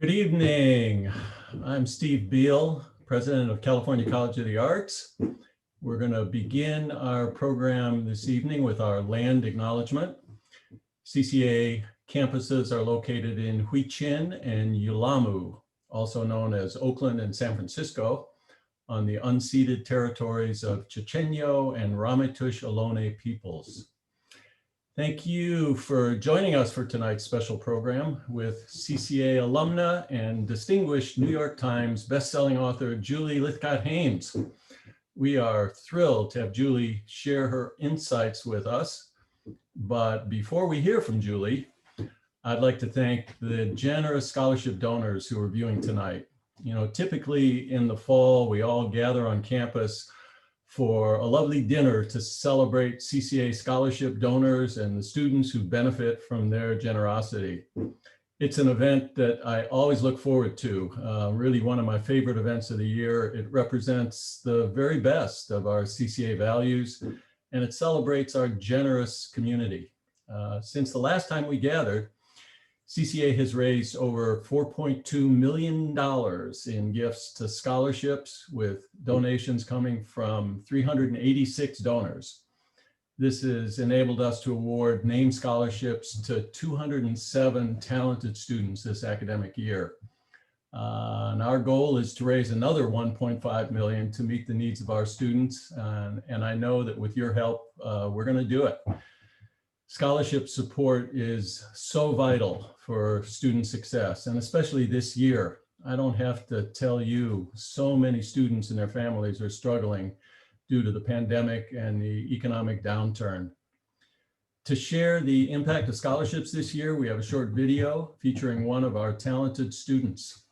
Good evening. I'm Steve Beal, President of California College of the Arts. We're going to begin our program this evening with our land acknowledgement. CCA campuses are located in Huichin and Yulamu, also known as Oakland and San Francisco, on the unceded territories of Chochenyo and Ramaytush Ohlone peoples. Thank you for joining us for tonight's special program with CCA alumna and distinguished New York Times bestselling author Julie Lythcott-Haims. We are thrilled to have Julie share her insights with us. But before we hear from Julie, I'd like to thank the generous scholarship donors who are viewing tonight. You know, typically in the fall, we all gather on campus for a lovely dinner to celebrate CCA scholarship donors and the students who benefit from their generosity. It's an event that I always look forward to, really one of my favorite events of the year. It represents the very best of our CCA values, and it celebrates our generous community. Since the last time we gathered, CCA has raised over $4.2 million in gifts to scholarships, with donations coming from 386 donors. This has enabled us to award named scholarships to 207 talented students this academic year. And our goal is to raise another 1.5 million to meet the needs of our students. And I know that with your help, we're going to do it. Scholarship support is so vital for student success, and especially this year. I don't have to tell you, so many students and their families are struggling due to the pandemic and the economic downturn. To share the impact of scholarships this year, we have a short video featuring one of our talented students.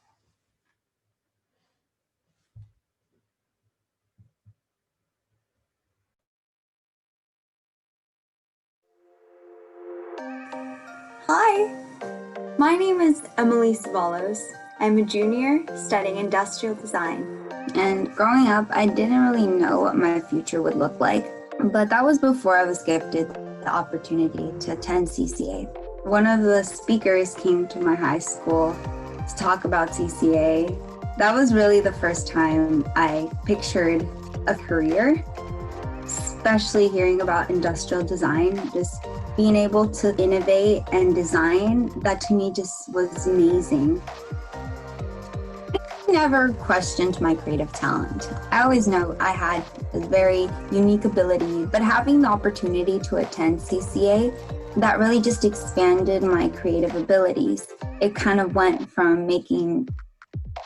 Hi, my name is Emily Savalos. I'm a junior studying industrial design. And growing up, I didn't really know what my future would look like, but that was before I was gifted the opportunity to attend CCA. One of the speakers came to my high school to talk about CCA. That was really the first time I pictured a career, especially hearing about industrial design, just being able to innovate and design. That to me just was amazing. I never questioned my creative talent. I always know I had a very unique ability, but having the opportunity to attend CCA, that really just expanded my creative abilities. It kind of went from making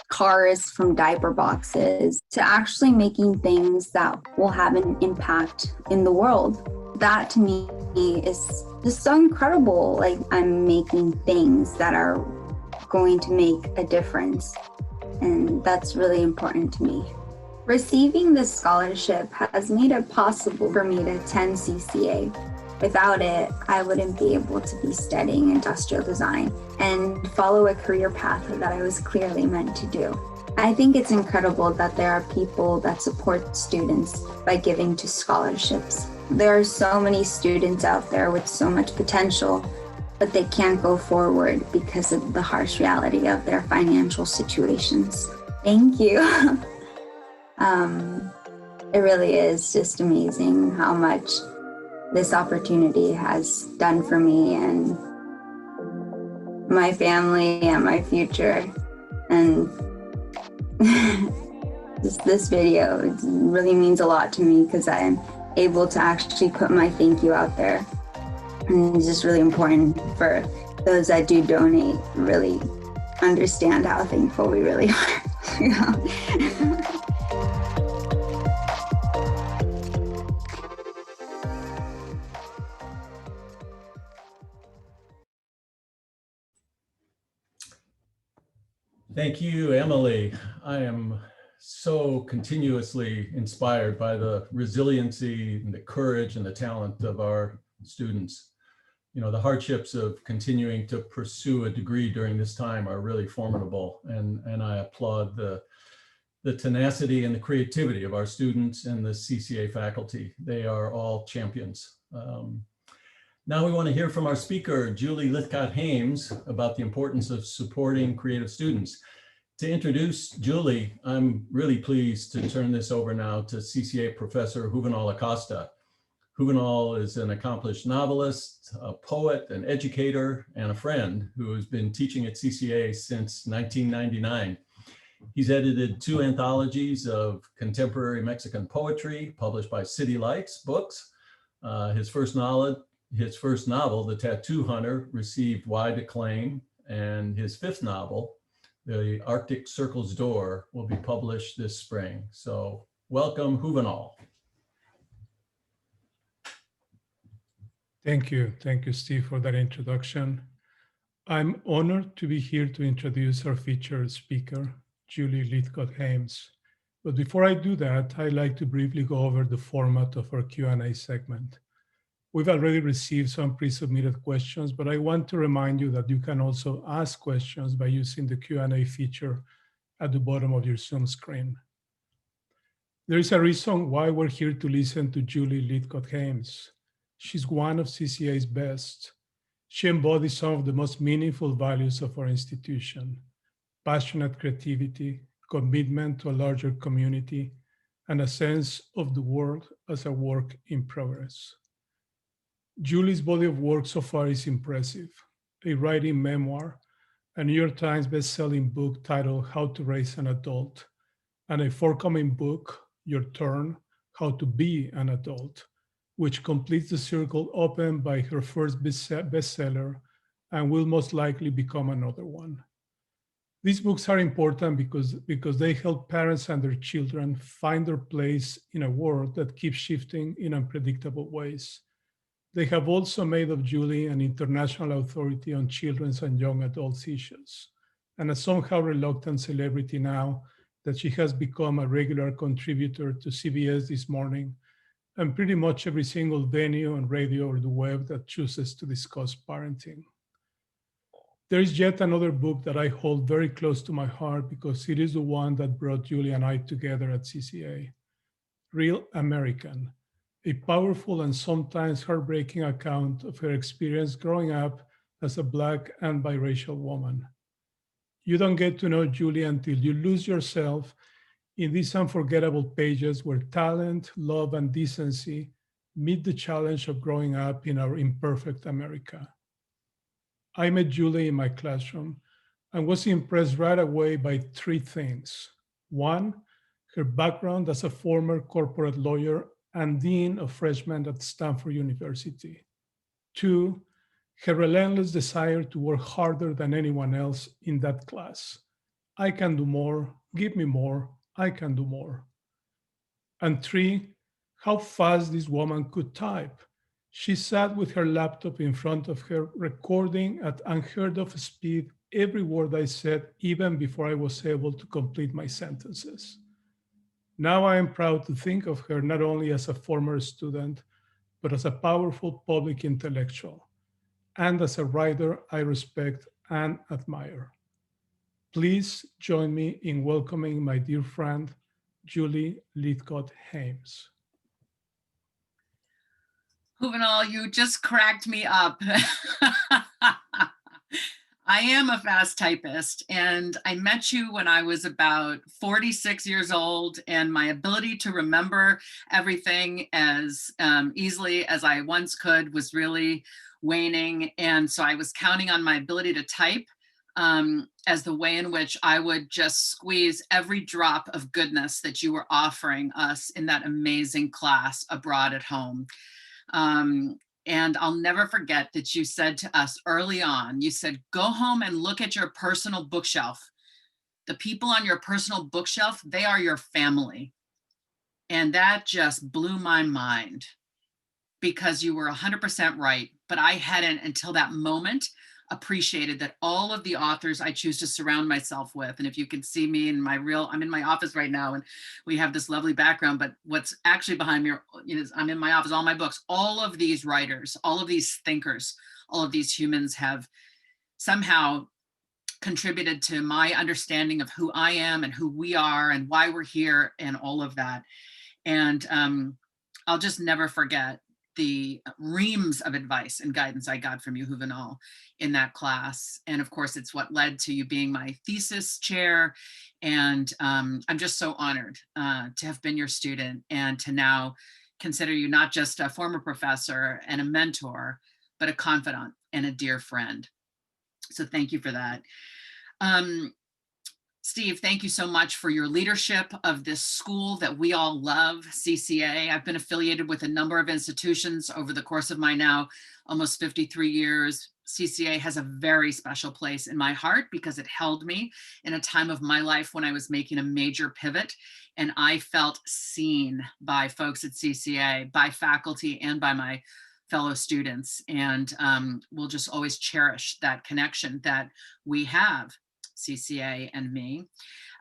cars from diaper boxes to actually making things that will have an impact in the world. That to me is just so incredible. Like, I'm making things that are going to make a difference, and that's really important to me. Receiving this scholarship has made it possible for me to attend CCA. Without it, I wouldn't be able to be studying industrial design and follow a career path that I was clearly meant to do. I think it's incredible that there are people that support students by giving to scholarships. There are so many students out there with so much potential, but they can't go forward because of the harsh reality of their financial situations. Thank you. It really is just amazing how much this opportunity has done for me and my family and my future. And this video really means a lot to me because I'm able to actually put my thank you out there. And it's just really important for those that do donate, really understand how thankful we really are. Thank you, Emily. I am so continuously inspired by the resiliency and the courage and the talent of our students. You know, the hardships of continuing to pursue a degree during this time are really formidable, and I applaud the tenacity and the creativity of our students and the CCA faculty. They are all champions. Now we want to hear from our speaker, Julie Lythcott-Haims, about the importance of supporting creative students. To introduce Julie, I'm really pleased to turn this over now to CCA Professor Juvenal Acosta. Juvenal is an accomplished novelist, a poet, an educator, and a friend who has been teaching at CCA since 1999. He's edited 2 anthologies of contemporary Mexican poetry published by City Lights Books. His first novel, The Tattoo Hunter, received wide acclaim, and his 5th novel, The Arctic Circle's Door, will be published this spring. So welcome, Juvenal. Thank you, Steve, for that introduction. I'm honored to be here to introduce our featured speaker, Julie Lythcott-Haims. But before I do that, I'd like to briefly go over the format of our Q&A segment. We've already received some pre-submitted questions, but I want to remind you that you can also ask questions by using the Q&A feature at the bottom of your Zoom screen. There is a reason why we're here to listen to Julie Lythcott-Haims. She's one of CCA's best. She embodies some of the most meaningful values of our institution: passionate creativity, commitment to a larger community, and a sense of the world as a work in progress. Julie's body of work so far is impressive: a writing memoir, a New York Times best-selling book titled How to Raise an Adult, and a forthcoming book, Your Turn: How to Be an Adult, which completes the circle opened by her first bestseller and will most likely become another one. These books are important because they help parents and their children find their place in a world that keeps shifting in unpredictable ways. They have also made of Julie an international authority on children's and young adults issues, and a somehow reluctant celebrity now that she has become a regular contributor to CBS This Morning and pretty much every single venue on radio or the web that chooses to discuss parenting. There is yet another book that I hold very close to my heart because it is the one that brought Julie and I together at CCA. Real American, a powerful and sometimes heartbreaking account of her experience growing up as a Black and biracial woman. You don't get to know Julie until you lose yourself in these unforgettable pages where talent, love, and decency meet the challenge of growing up in our imperfect America. I met Julie in my classroom and was impressed right away by 3 things. 1, her background as a former corporate lawyer and dean of freshmen at Stanford University. 2, her relentless desire to work harder than anyone else in that class. I can do more, give me more, I can do more. And 3, how fast this woman could type. She sat with her laptop in front of her, recording at unheard of speed every word I said, even before I was able to complete my sentences. Now I am proud to think of her not only as a former student, but as a powerful public intellectual, and as a writer I respect and admire. Please join me in welcoming my dear friend, Julie Lythcott-Haims. Juvenal, you just cracked me up. I am a fast typist, and I met you when I was about 46 years old, and my ability to remember everything as easily as I once could was really waning. And so I was counting on my ability to type as the way in which I would just squeeze every drop of goodness that you were offering us in that amazing class abroad at home. And I'll never forget that you said to us early on, you said, go home and look at your personal bookshelf. The people on your personal bookshelf, they are your family. And that just blew my mind because you were 100% right. But I hadn't until that moment appreciated that all of the authors I choose to surround myself with, and if you can see me in I'm in my office right now and we have this lovely background, but what's actually behind me is I'm in my office, all my books, all of these writers, all of these thinkers, all of these humans have somehow contributed to my understanding of who I am and who we are and why we're here and all of that. And I'll just never forget the reams of advice and guidance I got from you, Juvenal, in that class. And of course, it's what led to you being my thesis chair. And I'm just so honored to have been your student and to now consider you not just a former professor and a mentor, but a confidant and a dear friend. So thank you for that. Steve, thank you so much for your leadership of this school that we all love, CCA. I've been affiliated with a number of institutions over the course of my now almost 53 years. CCA has a very special place in my heart because it held me in a time of my life when I was making a major pivot, and I felt seen by folks at CCA, by faculty, and by my fellow students. And we'll just always cherish that connection that we have, CCA and me.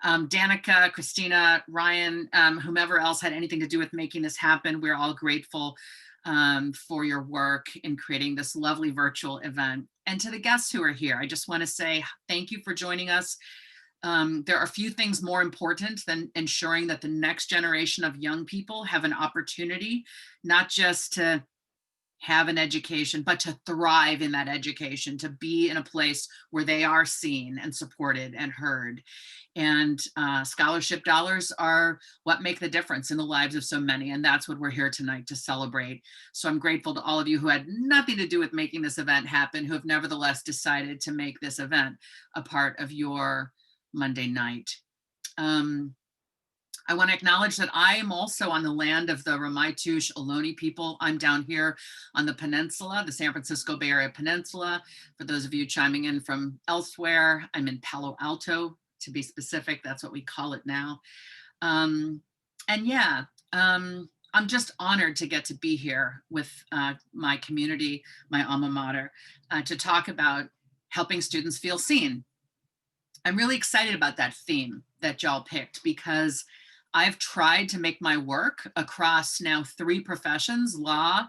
Danica, Christina, Ryan, whomever else had anything to do with making this happen, we're all grateful for your work in creating this lovely virtual event. And to the guests who are here, I just want to say thank you for joining us. There are few things more important than ensuring that the next generation of young people have an opportunity, not just to have an education, but to thrive in that education, to be in a place where they are seen and supported and heard. And scholarship dollars are what make the difference in the lives of so many. And that's what we're here tonight to celebrate. So I'm grateful to all of you who had nothing to do with making this event happen, who have nevertheless decided to make this event a part of your Monday night. I want to acknowledge that I am also on the land of the Ramaytush Ohlone people. I'm down here on the peninsula, the San Francisco Bay Area Peninsula. For those of you chiming in from elsewhere, I'm in Palo Alto, to be specific. That's what we call it now. And yeah, I'm just honored to get to be here with my community, my alma mater, to talk about helping students feel seen. I'm really excited about that theme that y'all picked because I've tried to make my work across now 3 professions, law,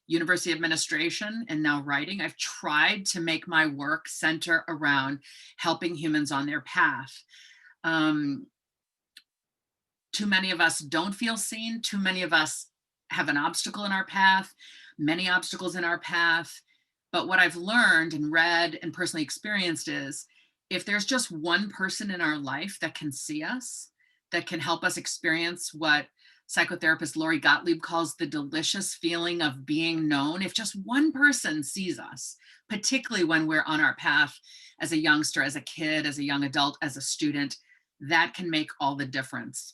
university administration, and now writing. I've tried to make my work center around helping humans on their path. Too many of us don't feel seen. Too many of us have an obstacle in our path, many obstacles in our path. But what I've learned and read and personally experienced is if there's just one person in our life that can see us, that can help us experience what psychotherapist Lori Gottlieb calls the delicious feeling of being known. If just one person sees us, particularly when we're on our path as a youngster, as a kid, as a young adult, as a student, that can make all the difference.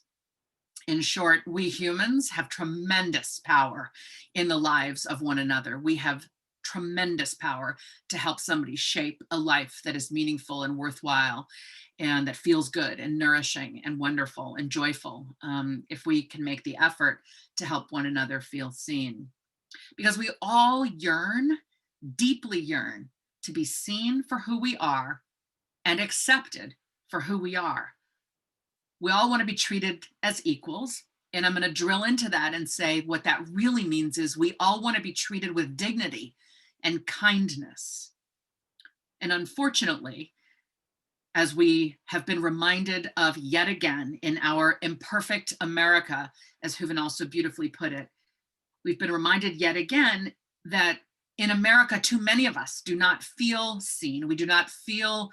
In short, we humans have tremendous power in the lives of one another. We have tremendous power to help somebody shape a life that is meaningful and worthwhile and that feels good and nourishing and wonderful and joyful, if we can make the effort to help one another feel seen. Because we all yearn, deeply yearn, to be seen for who we are and accepted for who we are. We all want to be treated as equals. And I'm going to drill into that and say what that really means is we all want to be treated with dignity and kindness. And unfortunately, as we have been reminded of yet again in our imperfect America, as Juvenal so beautifully put it, we've been reminded yet again that in America, too many of us do not feel seen. We do not feel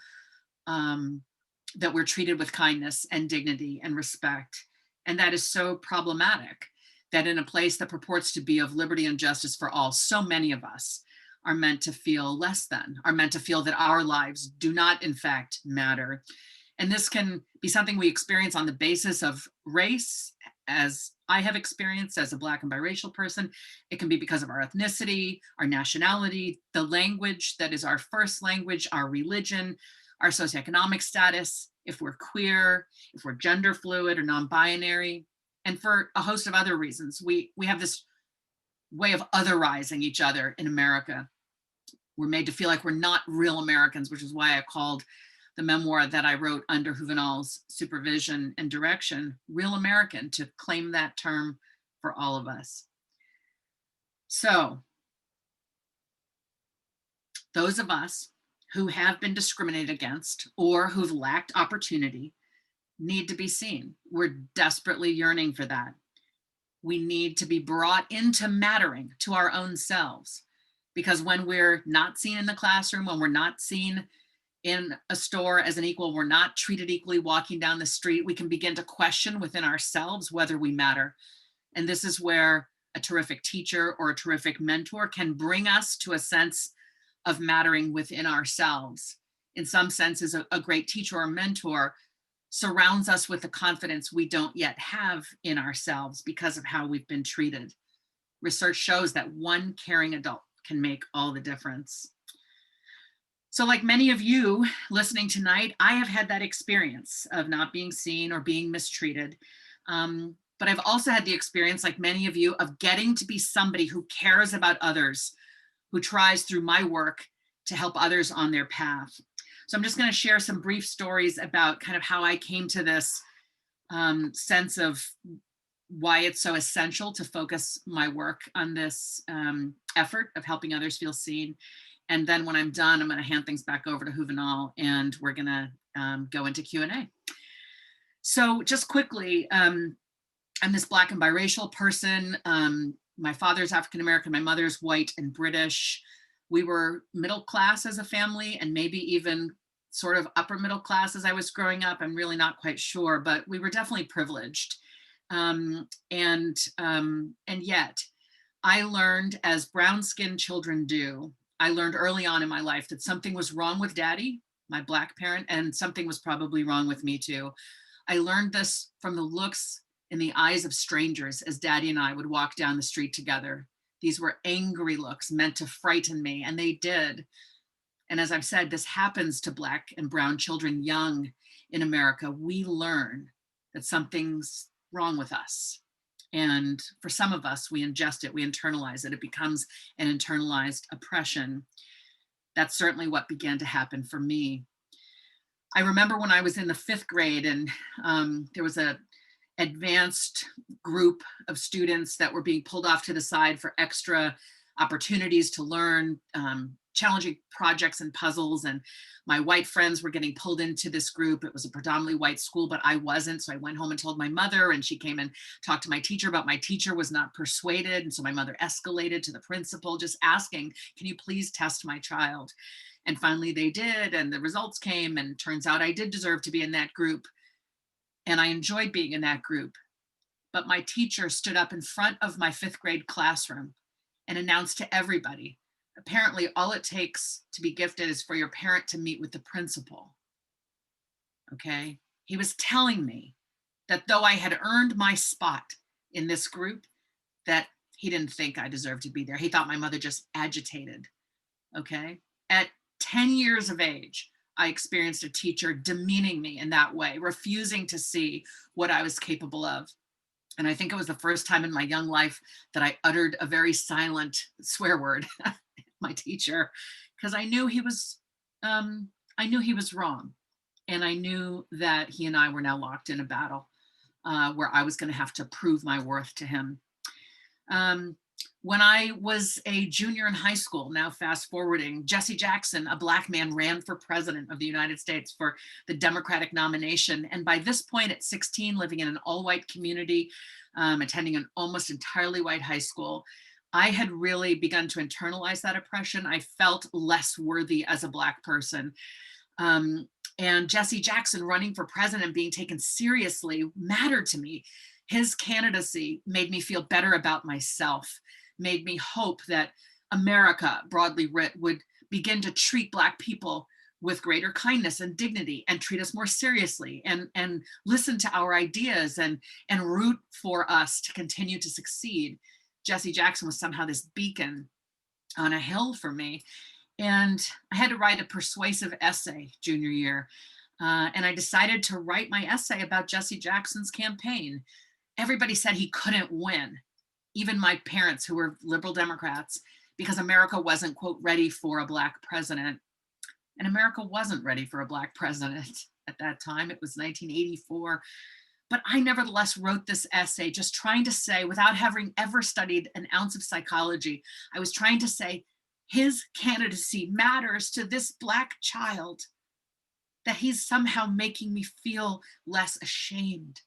that we're treated with kindness and dignity and respect. And that is so problematic that in a place that purports to be of liberty and justice for all, so many of us are meant to feel less than, are meant to feel that our lives do not in fact matter. And this can be something we experience on the basis of race, as I have experienced as a Black and biracial person. It can be because of our ethnicity, our nationality, the language that is our first language, our religion, our socioeconomic status, if we're queer, if we're gender fluid or non-binary, and for a host of other reasons. We have this way of otherizing each other in America. We're made to feel like we're not real Americans, which is why I called the memoir that I wrote under Juvenal's supervision and direction, Real American, to claim that term for all of us. So those of us who have been discriminated against or who've lacked opportunity need to be seen. We're desperately yearning for that. we need to be brought into mattering to our own selves. Because when we're not seen in the classroom, when we're not seen in a store as an equal, we're not treated equally walking down the street, we can begin to question within ourselves whether we matter. And this is where a terrific teacher or a terrific mentor can bring us to a sense of mattering within ourselves. In some senses, a great teacher or mentor surrounds us with the confidence we don't yet have in ourselves because of how we've been treated. Research shows that one caring adult can make all the difference. So like many of you listening tonight, I have had that experience of not being seen or being mistreated. But I've also had the experience, like many of you, of getting to be somebody who cares about others, who tries through my work to help others on their path. So I'm just going to share some brief stories about kind of how I came to this sense of why it's so essential to focus my work on this effort of helping others feel seen. And then when I'm done, I'm going to hand things back over to Juvenal, and we're going to go into Q&A. So just quickly, I'm this Black and biracial person. My father's African-American, my mother's white and British. We were middle class as a family, and maybe even sort of upper middle class as I was growing up. I'm really not quite sure, but we were definitely privileged. And yet I learned, as brown-skinned children do, I learned early on in my life that something was wrong with Daddy, my Black parent, and something was probably wrong with me too. I learned this from the looks in the eyes of strangers as Daddy and I would walk down the street together. These were angry looks meant to frighten me, and they did. And as I've said, this happens to Black and brown children young in America. We learn that something's wrong with us. And for some of us, we ingest it, we internalize it. It becomes an internalized oppression. That's certainly what began to happen for me. I remember when I was in the 5th grade, and there was a advanced group of students that were being pulled off to the side for extra opportunities to learn challenging projects and puzzles. And my white friends were getting pulled into this group. It was a predominantly white school, but I wasn't. So I went home and told my mother, and she came and talked to my teacher, but my teacher was not persuaded. And so my mother escalated to the principal, just asking, can you please test my child? And finally they did, and the results came, and it turns out I did deserve to be in that group. And I enjoyed being in that group. But my teacher stood up in front of my 5th grade classroom and announced to everybody, apparently all it takes to be gifted is for your parent to meet with the principal. Okay? He was telling me that though I had earned my spot in this group, that he didn't think I deserved to be there. He thought my mother just agitated. Okay? At 10 years of age, I experienced a teacher demeaning me in that way, refusing to see what I was capable of. And I think it was the first time in my young life that I uttered a very silent swear word, my teacher, because I knew he was wrong. And I knew that he and I were now locked in a battle where I was going to have to prove my worth to him. When I was a junior in high school, now fast forwarding, Jesse Jackson, a Black man, ran for president of the United States for the Democratic nomination. And by this point at 16, living in an all-white community, attending an almost entirely white high school, I had really begun to internalize that oppression. I felt less worthy as a Black person. And Jesse Jackson running for president, being taken seriously, mattered to me. His candidacy made me feel better about myself, made me hope that America, broadly writ, would begin to treat Black people with greater kindness and dignity, and treat us more seriously, and listen to our ideas, and root for us to continue to succeed. Jesse Jackson was somehow this beacon on a hill for me. And I had to write a persuasive essay junior year. And I decided to write my essay about Jesse Jackson's campaign. Everybody said he couldn't win, even my parents, who were liberal Democrats, because America wasn't, quote, ready for a Black president. And America wasn't ready for a Black president at that time. It was 1984. But I nevertheless wrote this essay just trying to say, without having ever studied an ounce of psychology, I was trying to say, his candidacy matters to this Black child, that he's somehow making me feel less ashamed.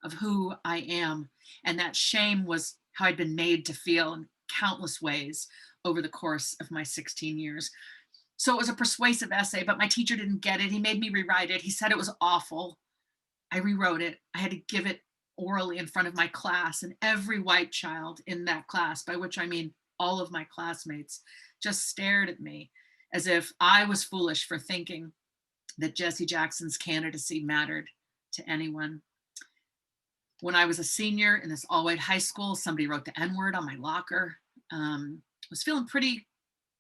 of who I am. And that shame was how I'd been made to feel in countless ways over the course of my 16 years. So it was a persuasive essay, but my teacher didn't get it. He made me rewrite it. He said it was awful. I rewrote it. I had to give it orally in front of my class, and every white child in that class, by which I mean all of my classmates, just stared at me as if I was foolish for thinking that Jesse Jackson's candidacy mattered to anyone. When I was a senior in this all-white high school, somebody wrote the N-word on my locker. I was feeling pretty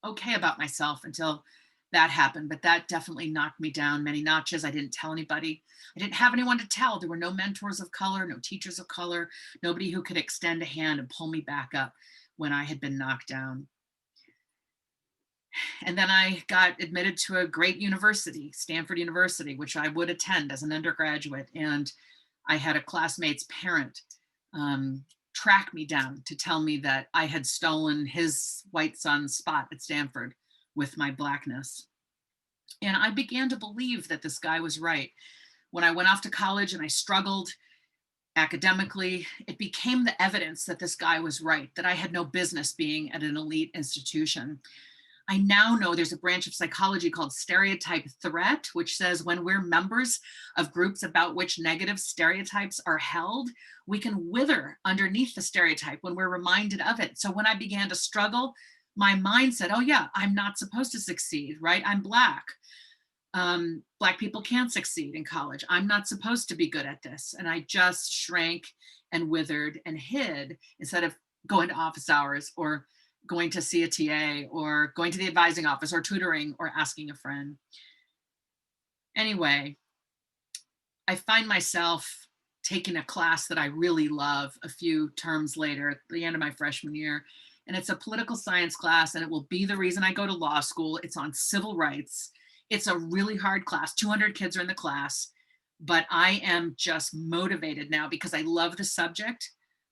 okay about myself until that happened, but that definitely knocked me down many notches. I didn't tell anybody. I didn't have anyone to tell. There were no mentors of color, no teachers of color, nobody who could extend a hand and pull me back up when I had been knocked down. And then I got admitted to a great university, Stanford University, which I would attend as an undergraduate. And I had a classmate's parent track me down to tell me that I had stolen his white son's spot at Stanford with my Blackness. And I began to believe that this guy was right. When I went off to college and I struggled academically, it became the evidence that this guy was right, that I had no business being at an elite institution. I now know there's a branch of psychology called stereotype threat, which says when we're members of groups about which negative stereotypes are held, we can wither underneath the stereotype when we're reminded of it. So when I began to struggle, my mind said, oh yeah, I'm not supposed to succeed, right? I'm Black. Black people can't succeed in college. I'm not supposed to be good at this. And I just shrank and withered and hid instead of going to office hours or going to see a TA or going to the advising office or tutoring or asking a friend. Anyway, I find myself taking a class that I really love a few terms later at the end of my freshman year. And it's a political science class, and it will be the reason I go to law school. It's on civil rights. It's a really hard class. 200 kids are in the class, but I am just motivated now because I love the subject.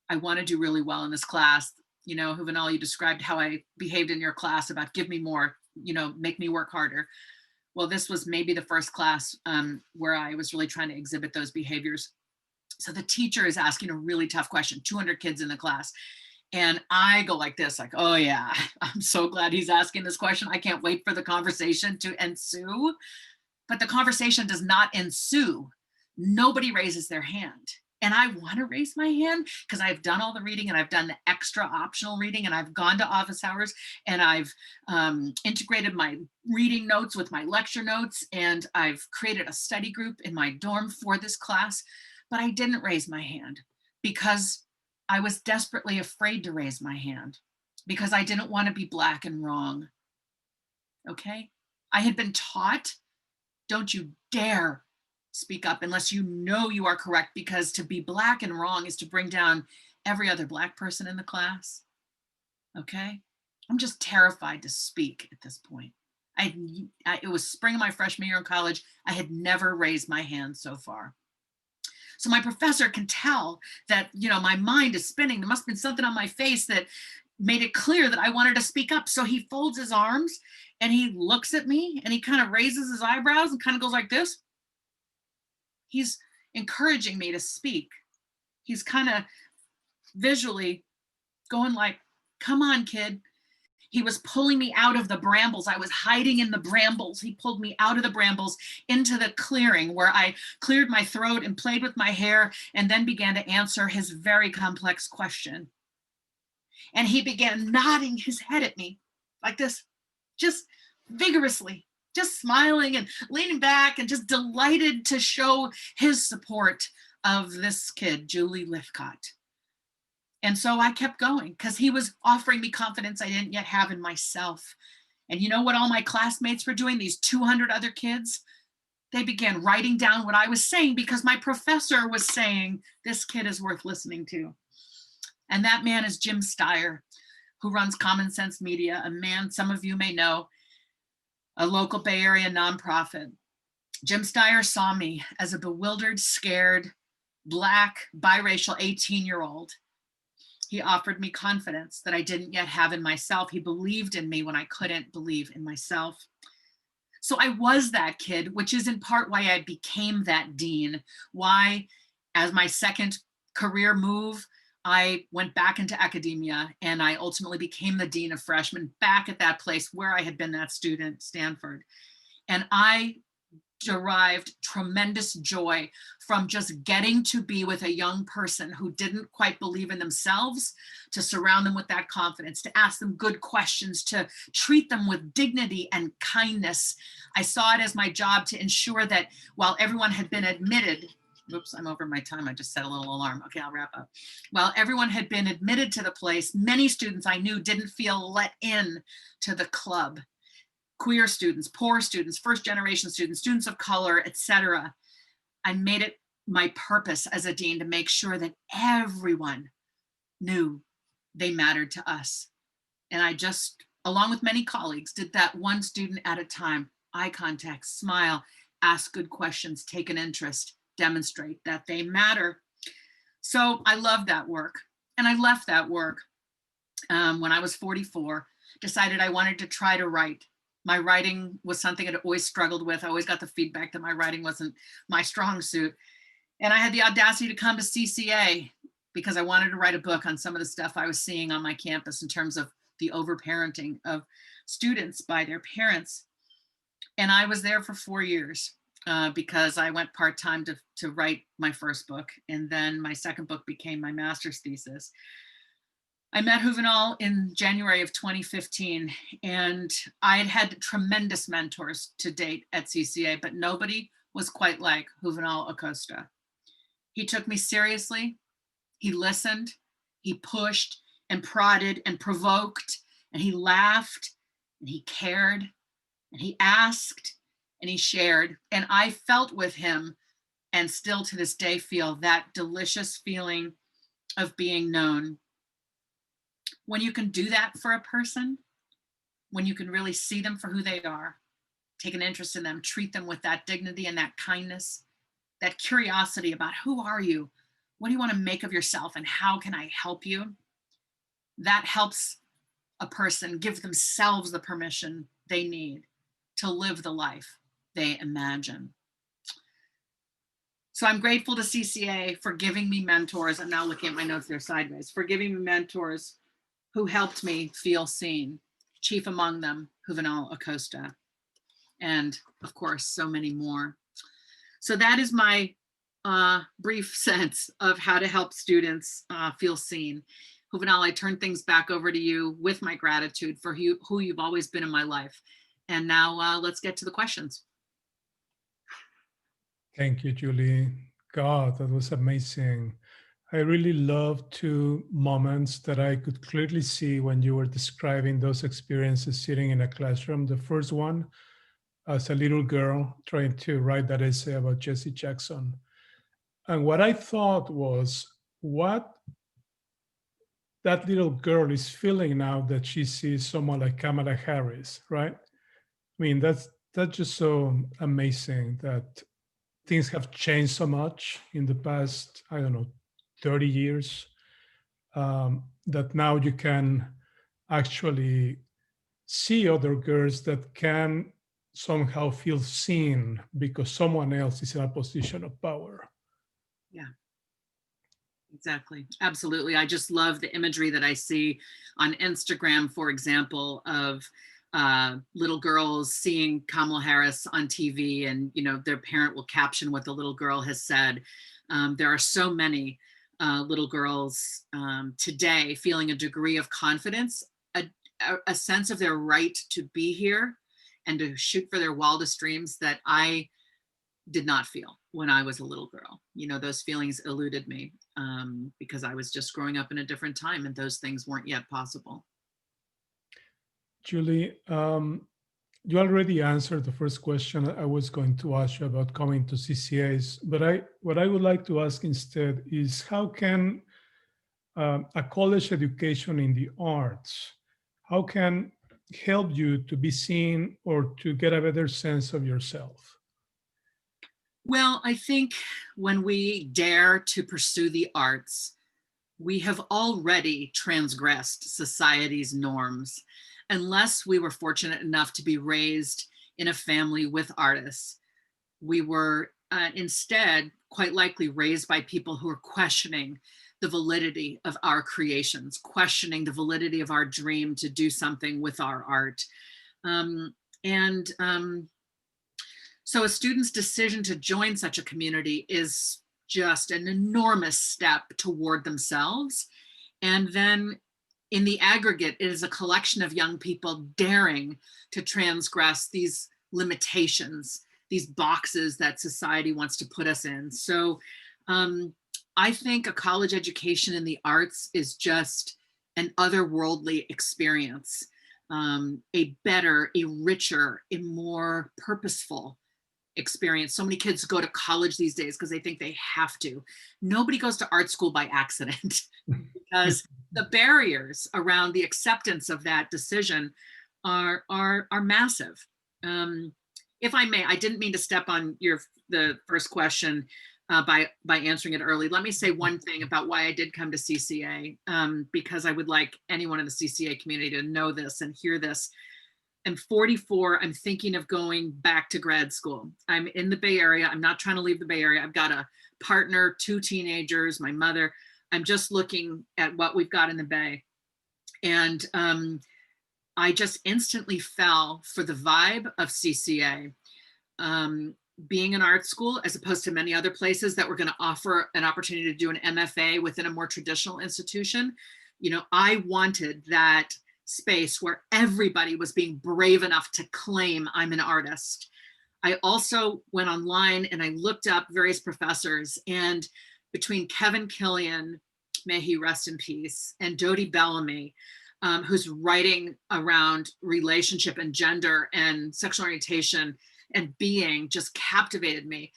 I want to do really well in this class. You know, Juvenal, you described how I behaved in your class about give me more, you know, make me work harder. Well, this was maybe the first class where I was really trying to exhibit those behaviors. So the teacher is asking a really tough question, 200 kids in the class. And I go like this, like, oh yeah, I'm so glad he's asking this question. I can't wait for the conversation to ensue. But the conversation does not ensue. Nobody raises their hand. And I want to raise my hand because I've done all the reading and I've done the extra optional reading and I've gone to office hours and I've integrated my reading notes with my lecture notes and I've created a study group in my dorm for this class. But I didn't raise my hand because I was desperately afraid to raise my hand because I didn't want to be Black and wrong. Okay? I had been taught, don't you dare speak up unless you know you are correct, because to be Black and wrong is to bring down every other Black person in the class. Okay? I'm just terrified to speak at this point. It was spring of my freshman year in college. I had never raised my hand so far. So my professor can tell that, you know, my mind is spinning. There must have been something on my face that made it clear that I wanted to speak up. So he folds his arms and he looks at me and he kind of raises his eyebrows and kind of goes like this. He's encouraging me to speak. He's kind of visually going like, come on, kid. He was pulling me out of the brambles. I was hiding in the brambles. He pulled me out of the brambles into the clearing where I cleared my throat and played with my hair and then began to answer his very complex question. And he began nodding his head at me like this, just vigorously, just smiling and leaning back and just delighted to show his support of this kid, Julie Lythcott. And so I kept going because he was offering me confidence I didn't yet have in myself. And you know what all my classmates were doing, these 200 other kids? They began writing down what I was saying because my professor was saying, this kid is worth listening to. And that man is Jim Steyer, who runs Common Sense Media, a man some of you may know, a local Bay Area nonprofit. Jim Steyer saw me as a bewildered, scared, Black, biracial 18-year-old. He offered me confidence that I didn't yet have in myself. He believed in me when I couldn't believe in myself. So I was that kid, which is in part why I became that dean, why As my second career move, I went back into academia, and I ultimately became the dean of freshmen back at that place where I had been that student, Stanford. And I derived tremendous joy from just getting to be with a young person who didn't quite believe in themselves, to surround them with that confidence, to ask them good questions, to treat them with dignity and kindness. I saw it as my job to ensure that while everyone had been admitted, oops, I'm over my time. I just set a little alarm. Okay, I'll wrap up. While everyone had been admitted to the place, many students I knew didn't feel let in to the club. Queer students, poor students, first generation students, students of color, etc. I made it my purpose as a dean to make sure that everyone knew they mattered to us. And I just, along with many colleagues, did that one student at a time. Eye contact, smile, ask good questions, take an interest, demonstrate that they matter. So I love that work. And I left that work when I was 44, decided I wanted to try to write. My writing was something I'd always struggled with. I always got the feedback that my writing wasn't my strong suit. And I had the audacity to come to CCA because I wanted to write a book on some of the stuff I was seeing on my campus in terms of the overparenting of students by their parents. And I was there for 4 years because I went part-time to write my first book. And then my second book became my master's thesis. I met Juvenal in January of 2015, and I had had tremendous mentors to date at CCA, but nobody was quite like Juvenal Acosta. He took me seriously. He listened, he pushed and prodded and provoked, and he laughed, and he cared, and he asked, and he shared. And I felt with him, and still to this day feel, that delicious feeling of being known. When you can do that for a person, when you can really see them for who they are, take an interest in them, treat them with that dignity and that kindness, that curiosity about who are you? What do you want to make of yourself, and how can I help you? That helps a person give themselves the permission they need to live the life they imagine. So I'm grateful to CCA for giving me mentors. I'm now looking at my notes there sideways, for giving me mentors who helped me feel seen, chief among them, Juvenal Acosta, and of course, so many more. So that is my brief sense of how to help students feel seen. Juvenal, I turn things back over to you with my gratitude for who you've always been in my life. And now let's get to the questions. Thank you, Julie. God, that was amazing. I really loved two moments that I could clearly see when you were describing those experiences sitting in a classroom. The first one, as a little girl trying to write that essay about Jesse Jackson. And what I thought was, what that little girl is feeling now that she sees someone like Kamala Harris, right? I mean, that's just so amazing that things have changed so much in the past, I don't know, 30 years, that now you can actually see other girls that can somehow feel seen because someone else is in a position of power. Yeah, exactly. Absolutely. I just love the imagery that I see on Instagram, for example, of little girls seeing Kamala Harris on TV, and their parent will caption what the little girl has said. There are so many little girls today feeling a degree of confidence, a sense of their right to be here and to shoot for their wildest dreams that I did not feel when I was a little girl. Those feelings eluded me because I was just growing up in a different time and those things weren't yet possible. Julie, you already answered the first question I was going to ask you about coming to CCAs, but what I would like to ask instead is, how can a college education in the arts, how can help you to be seen or to get a better sense of yourself? Well, I think when we dare to pursue the arts, we have already transgressed society's norms. Unless we were fortunate enough to be raised in a family with artists, we were instead quite likely raised by people who are questioning the validity of our creations, questioning the validity of our dream to do something with our art. So a student's decision to join such a community is just an enormous step toward themselves. And then in the aggregate, it is a collection of young people daring to transgress these limitations, these boxes that society wants to put us in. So I think a college education in the arts is just an otherworldly experience, a better, a richer, a more purposeful experience. So many kids go to college these days because they think they have to. Nobody goes to art school by accident because the barriers around the acceptance of that decision are massive. If I may, I didn't mean to step on the first question by answering it early. Let me say one thing about why I did come to CCA, because I would like anyone in the CCA community to know this and hear this. I'm 44. I'm thinking of going back to grad school. I'm in the Bay Area. I'm not trying to leave the Bay Area. I've got a partner, 2 teenagers, my mother. I'm just looking at what we've got in the Bay. And I just instantly fell for the vibe of CCA. Being an art school, as opposed to many other places that were going to offer an opportunity to do an MFA within a more traditional institution, I wanted that space where everybody was being brave enough to claim I'm an artist. I also went online and I looked up various professors, and between Kevin Killian, may he rest in peace, and Dodie Bellamy, who's writing around relationship and gender and sexual orientation and being, just captivated me,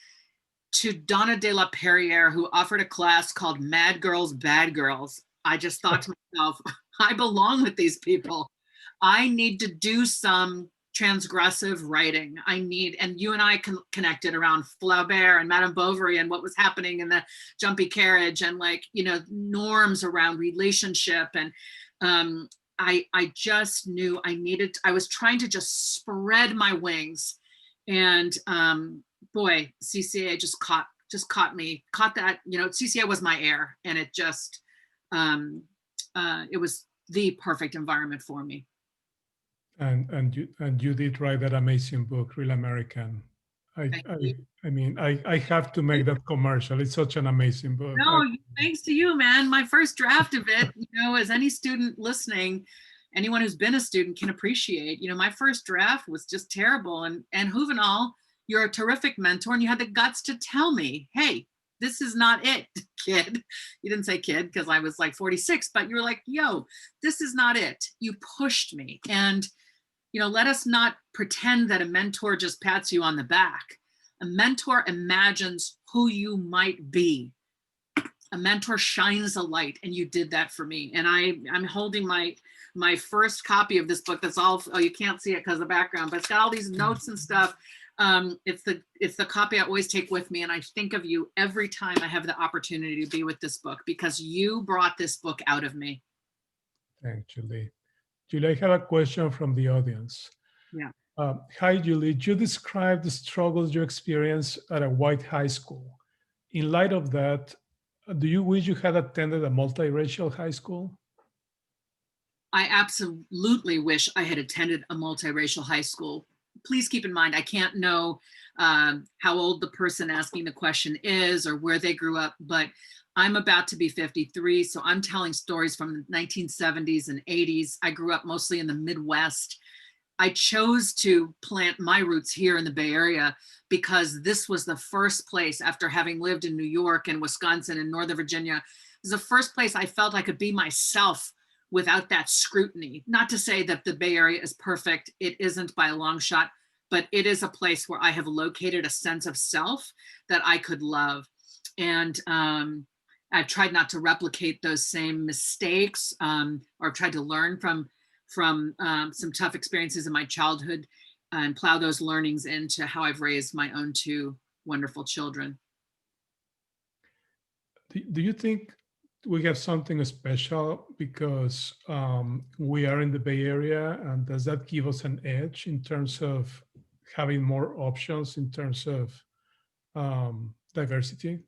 to Donna de la Perriere, who offered a class called Mad Girls, Bad Girls. I just thought to myself, I belong with these people. I need to do some transgressive writing. And you and I connected around Flaubert and Madame Bovary and what was happening in the Jumpy Carriage and norms around relationship. And I just knew I was trying to just spread my wings. And boy, CCA just caught that, CCA was my air, and it just, it was the perfect environment for me. And you did write that amazing book, Real American. I have to make that commercial. It's such an amazing book. No, thanks to you, man. My first draft of it, as any student listening, anyone who's been a student can appreciate, my first draft was just terrible. And Juvenal, you're a terrific mentor, and you had the guts to tell me, hey, this is not it, kid. You didn't say kid because I was 46, but you were like, yo, this is not it. You pushed me. And, let us not pretend that a mentor just pats you on the back. A mentor imagines who you might be. A mentor shines a light, and you did that for me. And I'm holding my first copy of this book. That's all, you can't see it because of the background, but it's got all these notes and stuff. It's the copy I always take with me, and I think of you every time I have the opportunity to be with this book, because you brought this book out of me. Thanks, Julie. Julie, I have a question from the audience. Yeah. Hi, Julie. You described the struggles you experienced at a white high school. In light of that, do you wish you had attended a multiracial high school? I absolutely wish I had attended a multiracial high school. Please keep in mind, I can't know how old the person asking the question is or where they grew up, but I'm about to be 53, so I'm telling stories from the 1970s and 80s. I grew up mostly in the Midwest. I chose to plant my roots here in the Bay Area because this was the first place, after having lived in New York and Wisconsin and Northern Virginia, it was the first place I felt I could be myself without that scrutiny. Not to say that the Bay Area is perfect. It isn't by a long shot, but it is a place where I have located a sense of self that I could love. And I've tried not to replicate those same mistakes, or tried to learn from some tough experiences in my childhood and plow those learnings into how I've raised my own 2 wonderful children. Do you think we have something special because we are in the Bay Area, and does that give us an edge in terms of having more options in terms of diversity?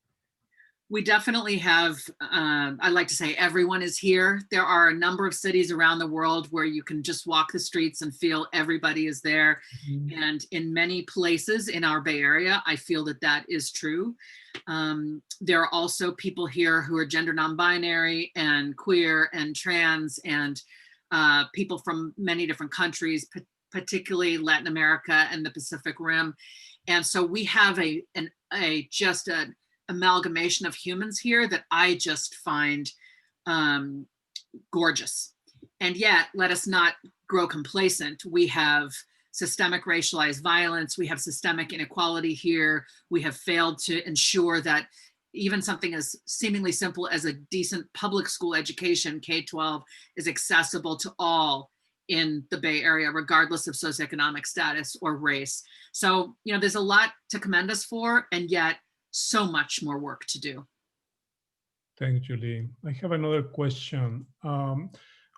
We definitely have, I like to say everyone is here. There are a number of cities around the world where you can just walk the streets and feel everybody is there. Mhm. And in many places in our Bay Area, I feel that that is true. There are also people here who are gender non-binary and queer and trans and people from many different countries, particularly Latin America and the Pacific Rim. And so we have just an amalgamation of humans here that I just find gorgeous. And yet, let us not grow complacent. We have systemic racialized violence. We have systemic inequality here. We have failed to ensure that even something as seemingly simple as a decent public school education, K-12, is accessible to all in the Bay Area, regardless of socioeconomic status or race. So, there's a lot to commend us for, and yet so much more work to do. Thanks, Julie. I have another question.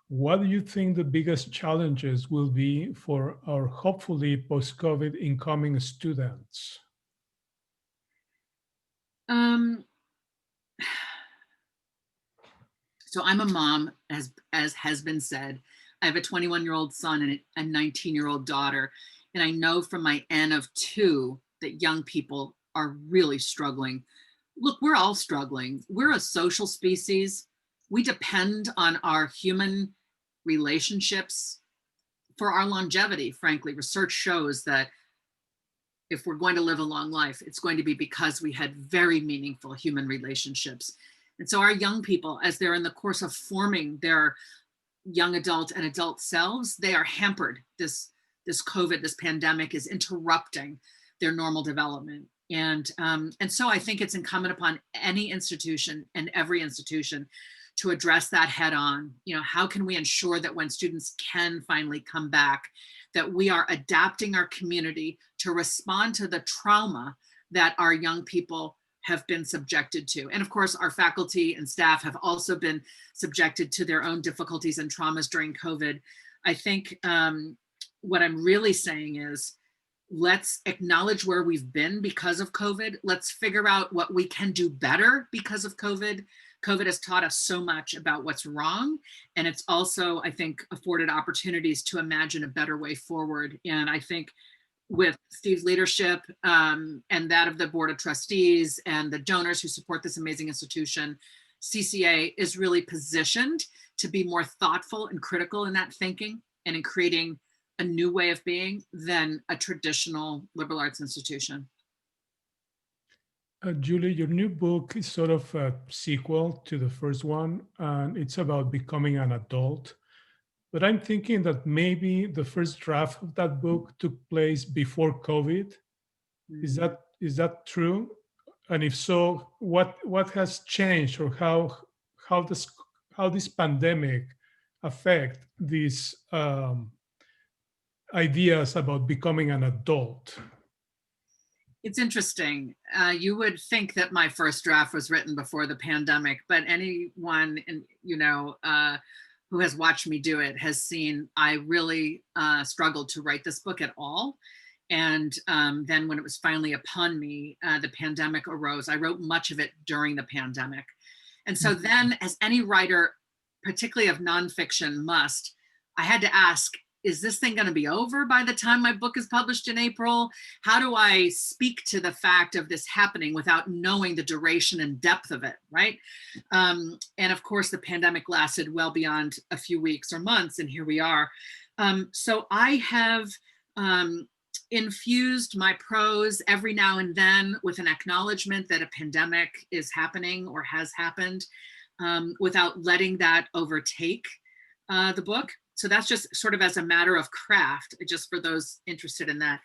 What do you think the biggest challenges will be for our hopefully post-COVID incoming students? So I'm a mom, as has been said. I have a 21-year-old son and a 19-year-old daughter. And I know from my N of 2 that young people are really struggling. Look, we're all struggling. We're a social species. We depend on our human relationships for our longevity. Frankly, research shows that if we're going to live a long life, it's going to be because we had very meaningful human relationships. And so our young people, as they're in the course of forming their young adult and adult selves, they are hampered. This COVID, this pandemic is interrupting their normal development. And so I think it's incumbent upon any institution and every institution to address that head on. How can we ensure that when students can finally come back, that we are adapting our community to respond to the trauma that our young people have been subjected to. And of course, our faculty and staff have also been subjected to their own difficulties and traumas during COVID. I think what I'm really saying is, let's acknowledge where we've been because of COVID. Let's figure out what we can do better because of COVID. COVID has taught us so much about what's wrong. And it's also, I think, afforded opportunities to imagine a better way forward. And I think with Steve's leadership and that of the Board of Trustees and the donors who support this amazing institution, CCA is really positioned to be more thoughtful and critical in that thinking and in creating a new way of being than a traditional liberal arts institution. Julie, your new book is sort of a sequel to the first one, and it's about becoming an adult. But I'm thinking that maybe the first draft of that book took place before COVID. Is that true? And if so, what has changed, or how this pandemic affect these ideas about becoming an adult? It's interesting. You would think that my first draft was written before the pandemic, but anyone who has watched me do it has seen I really struggled to write this book at all. And then when it was finally upon me, the pandemic arose. I wrote much of it during the pandemic. And so then, as any writer, particularly of nonfiction, must, I had to ask, is this thing going to be over by the time my book is published in April? How do I speak to the fact of this happening without knowing the duration and depth of it, right? And of course, the pandemic lasted well beyond a few weeks or months, and here we are. So I have infused my prose every now and then with an acknowledgement that a pandemic is happening or has happened, without letting that overtake the book. So that's just sort of as a matter of craft, just for those interested in that.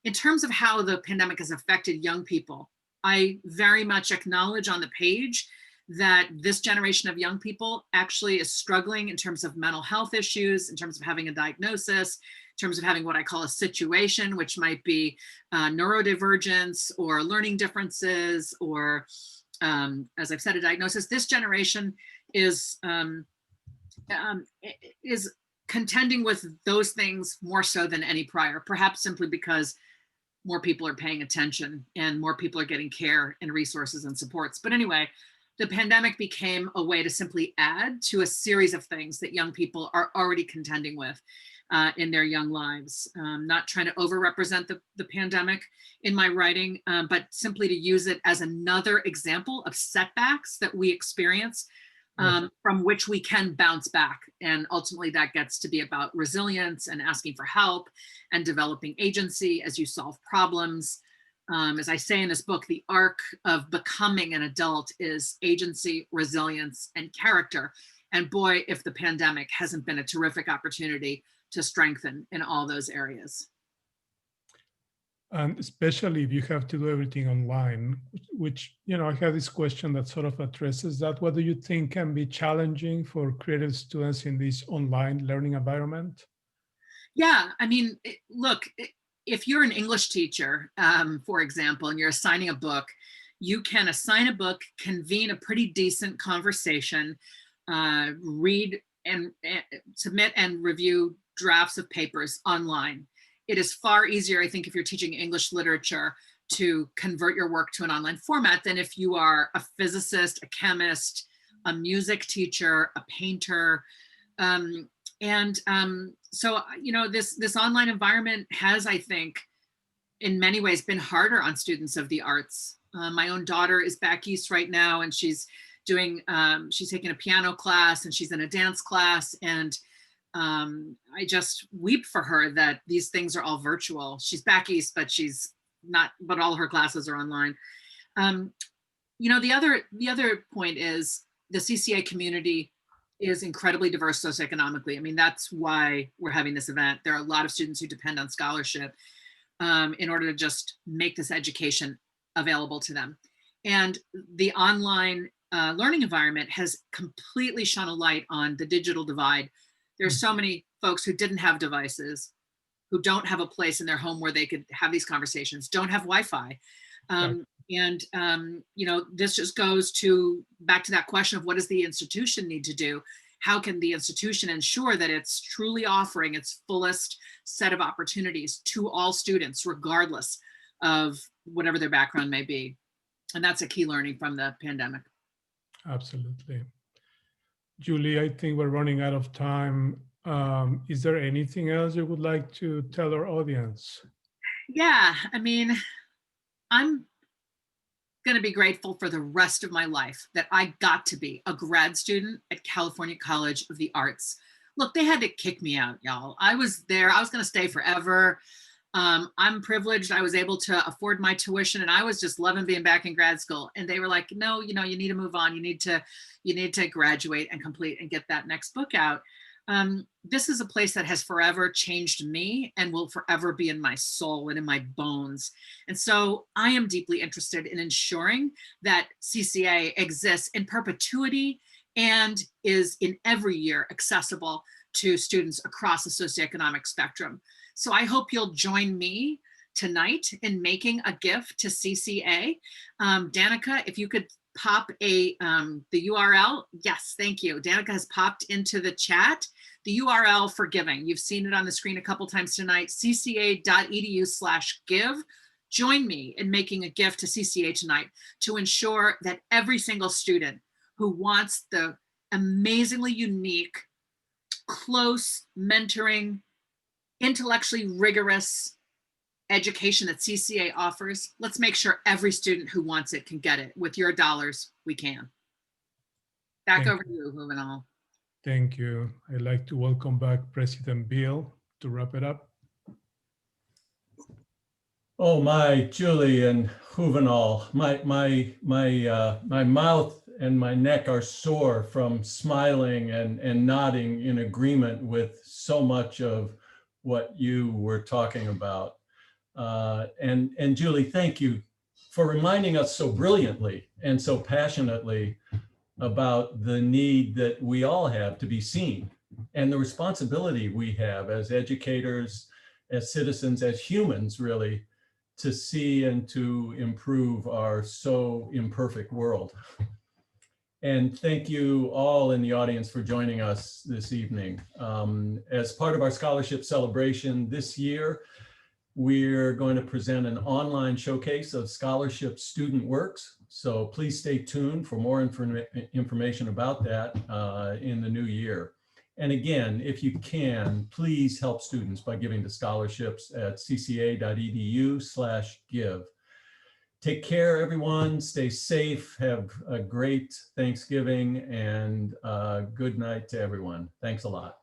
In terms of how the pandemic has affected young people, I very much acknowledge on the page that this generation of young people actually is struggling in terms of mental health issues, in terms of having a diagnosis, in terms of having what I call a situation, which might be neurodivergence or learning differences, or as I've said, a diagnosis. This generation is contending with those things more so than any prior, perhaps simply because more people are paying attention and more people are getting care and resources and supports. But anyway, the pandemic became a way to simply add to a series of things that young people are already contending with in their young lives. Not trying to overrepresent the pandemic in my writing, but simply to use it as another example of setbacks that we experience from which we can bounce back. And ultimately that gets to be about resilience and asking for help and developing agency as you solve problems. As I say in this book, the arc of becoming an adult is agency, resilience, and character. And boy, if the pandemic hasn't been a terrific opportunity to strengthen in all those areas. And especially if you have to do everything online, which, I have this question that sort of addresses that. What do you think can be challenging for creative students in this online learning environment? Yeah, I mean, look, if you're an English teacher, for example, and you're assigning a book, you can assign a book, convene a pretty decent conversation, read and submit and review drafts of papers online. It is far easier, I think, if you're teaching English literature to convert your work to an online format than if you are a physicist, a chemist, a music teacher, a painter. So, this online environment has, I think, in many ways been harder on students of the arts. My own daughter is back east right now, and she's taking a piano class and she's in a dance class. And I just weep for her that these things are all virtual. She's back east, but she's not, but all her classes are online. The other point is the CCA community is incredibly diverse socioeconomically. I mean, that's why we're having this event. There are a lot of students who depend on scholarship in order to just make this education available to them. And the online learning environment has completely shone a light on the digital divide. There's so many folks who didn't have devices, who don't have a place in their home where they could have these conversations, don't have Wi-Fi. This just goes back to that question of what does the institution need to do? How can the institution ensure that it's truly offering its fullest set of opportunities to all students, regardless of whatever their background may be? And that's a key learning from the pandemic. Absolutely. Julie, I think we're running out of time. Is there anything else you would like to tell our audience? Yeah, I mean, I'm going to be grateful for the rest of my life that I got to be a grad student at California College of the Arts. Look, they had to kick me out, y'all. I was there. I was going to stay forever. I'm privileged. I was able to afford my tuition, and I was just loving being back in grad school. And they were like, no, you need to move on. You need to graduate and complete and get that next book out. This is a place that has forever changed me and will forever be in my soul and in my bones. And so I am deeply interested in ensuring that CCA exists in perpetuity and is in every year accessible to students across the socioeconomic spectrum. So I hope you'll join me tonight in making a gift to CCA. Danica, if you could pop the URL. Yes, thank you. Danica has popped into the chat the URL for giving. You've seen it on the screen a couple times tonight, cca.edu/give. Join me in making a gift to CCA tonight to ensure that every single student who wants the amazingly unique, close mentoring, intellectually rigorous education that CCA offers, let's make sure every student who wants it can get it. With your dollars, we can. Back over to you, Juvenal. Thank you. I'd like to welcome back President Beal to wrap it up. Oh my, Julie and Juvenal, my mouth and my neck are sore from smiling and nodding in agreement with so much of what you were talking about. And Julie, thank you for reminding us so brilliantly and so passionately about the need that we all have to be seen and the responsibility we have as educators, as citizens, as humans, really, to see and to improve our so imperfect world. And thank you all in the audience for joining us this evening. As part of our scholarship celebration this year, we're going to present an online showcase of scholarship student works. So please stay tuned for more information about that in the new year. And again, if you can, please help students by giving to scholarships at cca.edu/give. Take care, everyone. Stay safe. Have a great Thanksgiving and good night to everyone. Thanks a lot.